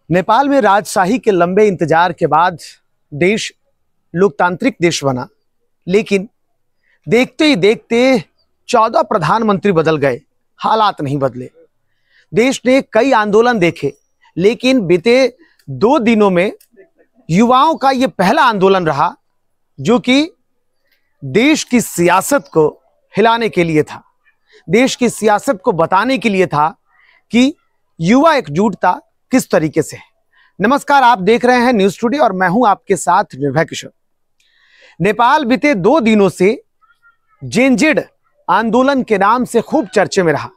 नेपाल में राजशाही के लंबे इंतजार के बाद देश लोकतांत्रिक देश बना, लेकिन देखते ही देखते 14 प्रधानमंत्री बदल गए, हालात नहीं बदले। देश ने कई आंदोलन देखे, लेकिन बीते 2 दिनों में युवाओं का यह पहला आंदोलन रहा जो कि देश की सियासत को हिलाने के लिए था, देश की सियासत को बताने के लिए था कि युवा एकजुटता किस तरीके से है। नमस्कार, आप देख रहे हैं न्यूज टुडे और मैं हूं आपके साथ निर्भय किशोर। नेपाल बीते 2 दिनों से जेनजेड आंदोलन के नाम से खूब चर्चे में रहा।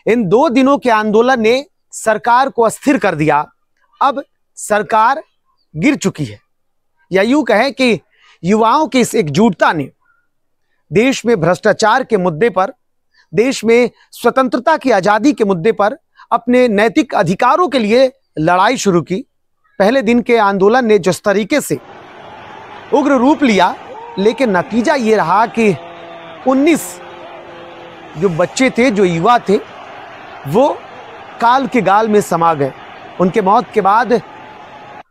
इन 2 दिनों के आंदोलन ने सरकार को अस्थिर कर दिया। अब सरकार गिर चुकी है, या यूं कहें कि युवाओं की इस एकजुटता ने देश में भ्रष्टाचार के मुद्दे पर, देश में स्वतंत्रता की आजादी के मुद्दे पर अपने नैतिक अधिकारों के लिए लड़ाई शुरू की। पहले दिन के आंदोलन ने जिस तरीके से उग्र रूप लिया, लेकिन नतीजा ये रहा कि 19 जो बच्चे थे, जो युवा थे, वो काल के गाल में समा गए। उनके मौत के बाद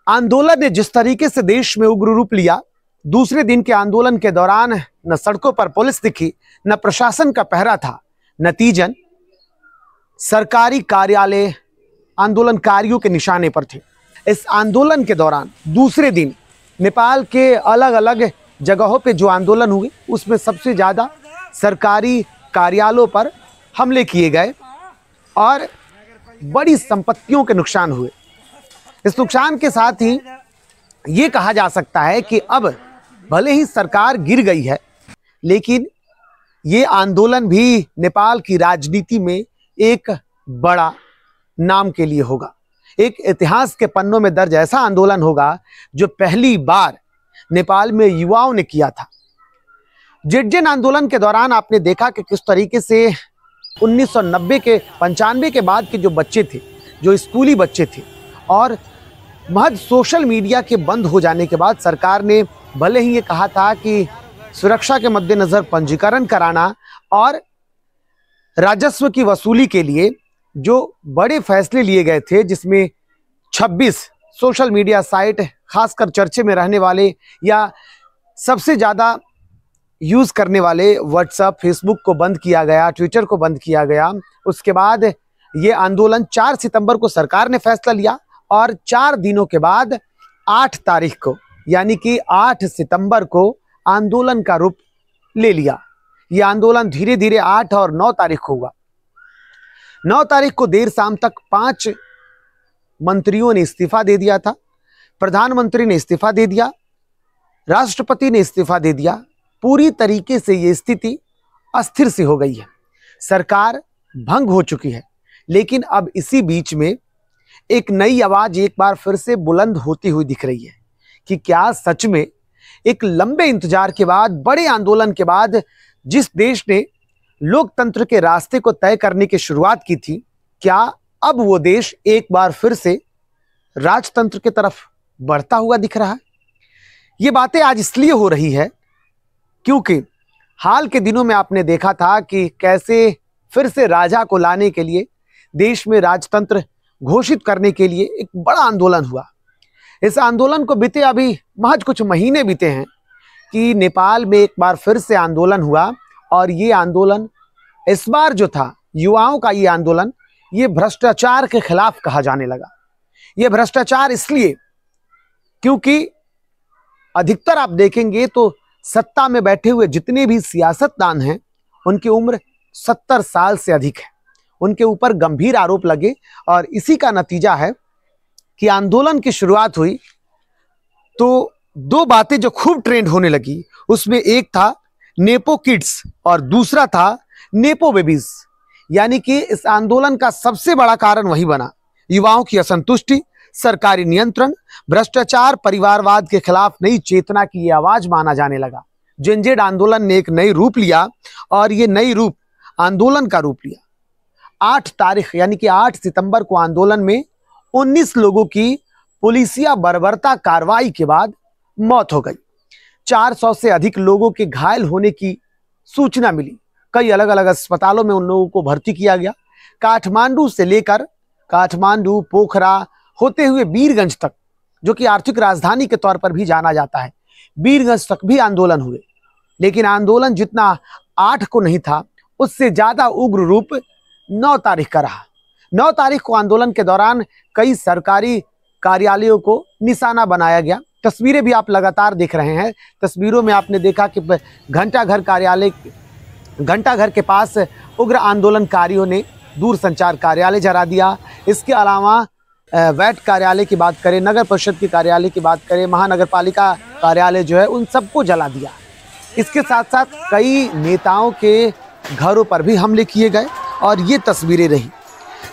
आंदोलन ने जिस तरीके से देश में उग्र रूप लिया, दूसरे दिन के आंदोलन के दौरान न सड़कों पर पुलिस दिखी, न प्रशासन का पहरा था। नतीजन सरकारी कार्यालय आंदोलनकारियों के निशाने पर थे। इस आंदोलन के दौरान दूसरे दिन नेपाल के अलग अलग जगहों पे जो आंदोलन हुए, उसमें सबसे ज़्यादा सरकारी कार्यालयों पर हमले किए गए और बड़ी संपत्तियों के नुकसान हुए। इस नुकसान के साथ ही ये कहा जा सकता है कि अब भले ही सरकार गिर गई है, लेकिन ये आंदोलन भी नेपाल की राजनीति में एक बड़ा नाम के लिए होगा। एक इतिहास के पन्नों में दर्ज ऐसा आंदोलन होगा जो पहली बार नेपाल में युवाओं ने किया था। जेडजेन आंदोलन के दौरान आपने देखा कि किस तरीके से 1990 के 95 के बाद के जो बच्चे थे, जो स्कूली बच्चे थे, और महज सोशल मीडिया के बंद हो जाने के बाद सरकार ने भले ही ये कहा था कि सुरक्षा के मद्देनजर पंजीकरण कराना और राजस्व की वसूली के लिए जो बड़े फैसले लिए गए थे, जिसमें 26 सोशल मीडिया साइट, खासकर चर्चे में रहने वाले या सबसे ज़्यादा यूज़ करने वाले व्हाट्सएप, फेसबुक को बंद किया गया, ट्विटर को बंद किया गया। उसके बाद ये आंदोलन 4 सितंबर को सरकार ने फैसला लिया और 4 दिनों के बाद 8 तारीख को, यानी कि 8 सितंबर को आंदोलन का रूप ले लिया। ये आंदोलन धीरे धीरे 8 और 9 तारीख को हुआ। 9 तारीख को देर शाम तक 5 मंत्रियों ने इस्तीफा दे दिया था। प्रधानमंत्री ने इस्तीफा दे दिया, राष्ट्रपति ने इस्तीफा दे दिया। पूरी तरीके से ये स्थिति अस्थिर सी हो गई है, सरकार भंग हो चुकी है। लेकिन अब इसी बीच में एक नई आवाज एक बार फिर से बुलंद होती हुई दिख रही है कि क्या सच में एक लंबे इंतजार के बाद, बड़े आंदोलन के बाद, जिस देश ने लोकतंत्र के रास्ते को तय करने की शुरुआत की थी, क्या अब वो देश एक बार फिर से राजतंत्र की तरफ बढ़ता हुआ दिख रहा है? ये बातें आज इसलिए हो रही है क्योंकि हाल के दिनों में आपने देखा था कि कैसे फिर से राजा को लाने के लिए, देश में राजतंत्र घोषित करने के लिए एक बड़ा आंदोलन हुआ। इस आंदोलन को बीते अभी महज कुछ महीने बीते हैं कि नेपाल में एक बार फिर से आंदोलन हुआ, और ये आंदोलन इस बार जो था, युवाओं का ये आंदोलन, ये भ्रष्टाचार के खिलाफ कहा जाने लगा। ये भ्रष्टाचार इसलिए क्योंकि अधिकतर आप देखेंगे तो सत्ता में बैठे हुए जितने भी सियासतदान हैं, उनकी उम्र 70 साल से अधिक है। उनके ऊपर गंभीर आरोप लगे और इसी का नतीजा है कि आंदोलन की शुरुआत हुई तो 2 बातें जो खूब ट्रेंड होने लगी, उसमें एक था नेपो किड्स और दूसरा था नेपो बेबीज। यानी कि इस आंदोलन का सबसे बड़ा कारण वही बना, युवाओं की असंतुष्टि, सरकारी नियंत्रण, भ्रष्टाचार, परिवारवाद के खिलाफ नई चेतना की ये आवाज माना जाने लगा। जेनजेड आंदोलन ने एक नई रूप लिया और ये नई रूप आंदोलन का रूप लिया। 8 तारीख यानी कि 8 सितंबर को आंदोलन में 19 लोगों की पुलिसिया बर्बरता कार्रवाई के बाद मौत हो गई। 400 से अधिक लोगों के घायल होने की सूचना मिली। कई अलग अलग अस्पतालों में उन लोगों को भर्ती किया गया। काठमांडू से लेकर काठमांडू, पोखरा, होते हुए वीरगंज तक, जो कि आर्थिक राजधानी के तौर पर भी जाना जाता है, वीरगंज तक भी आंदोलन हुए। लेकिन आंदोलन जितना 8 को नहीं था, उससे ज्यादा उग्र रूप 9 तारीख का रहा। 9 तारीख को आंदोलन के दौरान कई सरकारी कार्यालयों को निशाना बनाया गया। तस्वीरें भी आप लगातार देख रहे हैं। तस्वीरों में आपने देखा कि घंटाघर के पास उग्र आंदोलनकारियों ने दूरसंचार कार्यालय जला दिया। इसके अलावा वैट कार्यालय की बात करें, नगर परिषद के कार्यालय की बात करें, महानगर पालिका कार्यालय जो है, उन सबको जला दिया। इसके साथ साथ कई नेताओं के घरों पर भी हमले किए गए और ये तस्वीरें रही।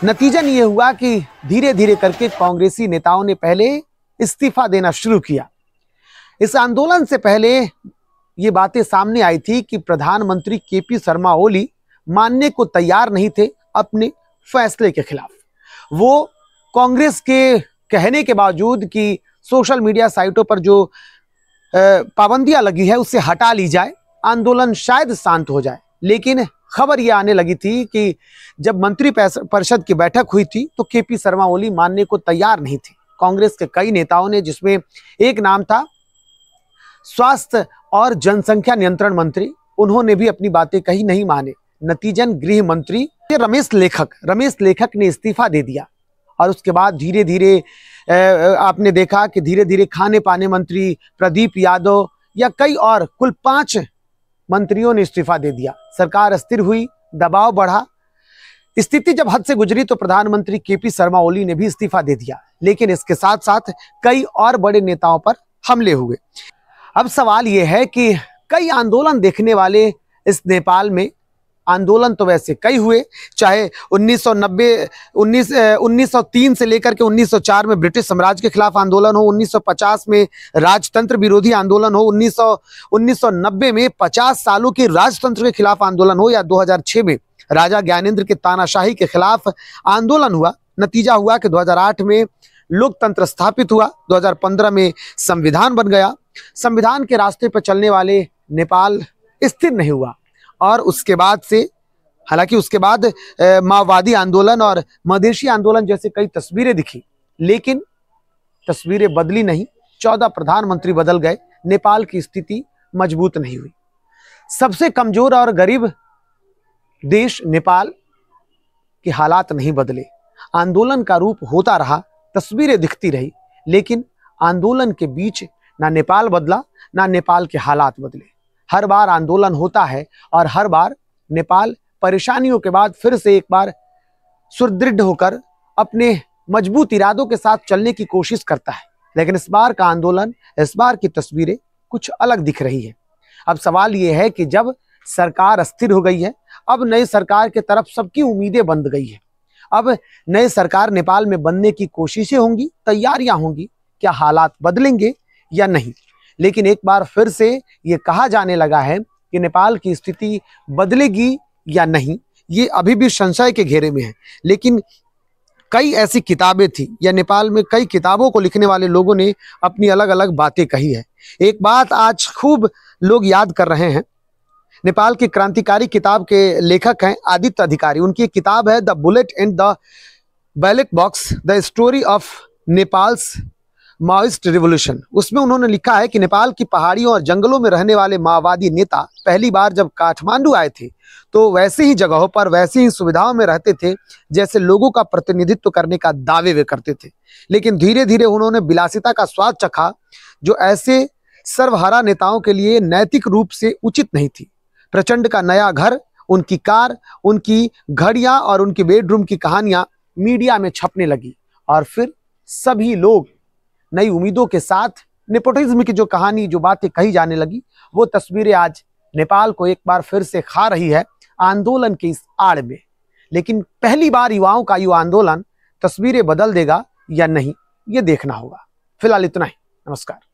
नतीजन ये हुआ कि धीरे धीरे करके कांग्रेसी नेताओं ने पहले इस्तीफा देना शुरू किया। इस आंदोलन से पहले ये बातें सामने आई थी कि प्रधानमंत्री केपी शर्मा ओली मानने को तैयार नहीं थे अपने फैसले के खिलाफ। वो कांग्रेस के कहने के बावजूद कि सोशल मीडिया साइटों पर जो पाबंदियां लगी है उससे हटा ली जाए, आंदोलन शायद शांत हो जाए। लेकिन खबर यह आने लगी थी कि जब मंत्री परिषद की बैठक हुई थी तो केपी शर्मा ओली मानने को तैयार नहीं थे। कांग्रेस के कई नेताओं ने, जिसमें एक नाम था स्वास्थ्य और जनसंख्या नियंत्रण मंत्री, उन्होंने भी अपनी बातें कही, नहीं माने। नतीजन गृह मंत्री रमेश लेखक ने इस्तीफा दे दिया। और उसके बाद धीरे धीरे आपने देखा कि धीरे धीरे खाने पाने मंत्री प्रदीप यादव या कई और कुल 5 मंत्रियों ने इस्तीफा दे दिया। सरकार अस्थिर हुई, दबाव बढ़ा। स्थिति जब हद से गुजरी तो प्रधानमंत्री केपी शर्मा ओली ने भी इस्तीफा दे दिया। लेकिन इसके साथ साथ कई और बड़े नेताओं पर हमले हुए। अब सवाल यह है कि कई आंदोलन देखने वाले इस नेपाल में, आंदोलन तो वैसे कई हुए, चाहे 1903 से लेकर के 1904 में ब्रिटिश साम्राज्य के खिलाफ आंदोलन हो, 1950 में राजतंत्र विरोधी आंदोलन हो, 1990 में 50 सालों के राजतंत्र के खिलाफ आंदोलन हो, या 2006 में राजा ज्ञानेंद्र के तानाशाही के खिलाफ आंदोलन हुआ। नतीजा हुआ कि 2008 में लोकतंत्र स्थापित हुआ, 2015 में संविधान बन गया। संविधान के रास्ते पर चलने वाले नेपाल स्थिर नहीं हुआ। और उसके बाद से, हालांकि उसके बाद माओवादी आंदोलन और मधेशी आंदोलन जैसे कई तस्वीरें दिखी, लेकिन तस्वीरें बदली नहीं। 14 प्रधानमंत्री बदल गए, नेपाल की स्थिति मजबूत नहीं हुई। सबसे कमजोर और गरीब देश नेपाल के हालात नहीं बदले। आंदोलन का रूप होता रहा, तस्वीरें दिखती रही, लेकिन आंदोलन के बीच ना नेपाल बदला, ना नेपाल के हालात बदले। हर बार आंदोलन होता है और हर बार नेपाल परेशानियों के बाद फिर से एक बार सुदृढ़ होकर अपने मजबूत इरादों के साथ चलने की कोशिश करता है। लेकिन इस बार का आंदोलन, इस बार की तस्वीरें कुछ अलग दिख रही है। अब सवाल यह है कि जब सरकार अस्थिर हो गई है, अब नई सरकार की तरफ सबकी उम्मीदें बंध गई है। अब नई सरकार नेपाल में बनने की कोशिशें होंगी, तैयारियां होंगी। क्या हालात बदलेंगे या नहीं? लेकिन एक बार फिर से ये कहा जाने लगा है कि नेपाल की स्थिति बदलेगी या नहीं, ये अभी भी संशय के घेरे में है। लेकिन कई ऐसी किताबें थी, या नेपाल में कई किताबों को लिखने वाले लोगों ने अपनी अलग अलग बातें कही है। एक बात आज खूब लोग याद कर रहे हैं। नेपाल की क्रांतिकारी किताब के लेखक हैं आदित्य अधिकारी। उनकी किताब है the bullet and the ballot box, the story of Nepals Maoist revolution. उसमें उन्होंने लिखा है कि नेपाल की पहाड़ियों और जंगलों में रहने वाले माओवादी नेता पहली बार जब काठमांडू आए थे तो वैसे ही जगहों पर, वैसी ही सुविधाओं में रहते थे जैसे लोगों का प्रतिनिधित्व करने का दावे वे करते थे। लेकिन धीरे धीरे उन्होंने विलासिता का स्वाद चखा जो ऐसे सर्वहारा नेताओं के लिए नैतिक रूप से उचित नहीं थी। प्रचंड का नया घर, उनकी कार, उनकी घड़ियां और उनकी बेडरूम की कहानियां मीडिया में छपने लगी और फिर सभी लोग नई उम्मीदों के साथ नेपोटिज्म की जो कहानी, जो बातें कही जाने लगी, वो तस्वीरें आज नेपाल को एक बार फिर से खा रही है आंदोलन की इस आड़ में। लेकिन पहली बार युवाओं का युवा आंदोलन तस्वीरें बदल देगा या नहीं, ये देखना होगा। फिलहाल इतना ही। नमस्कार।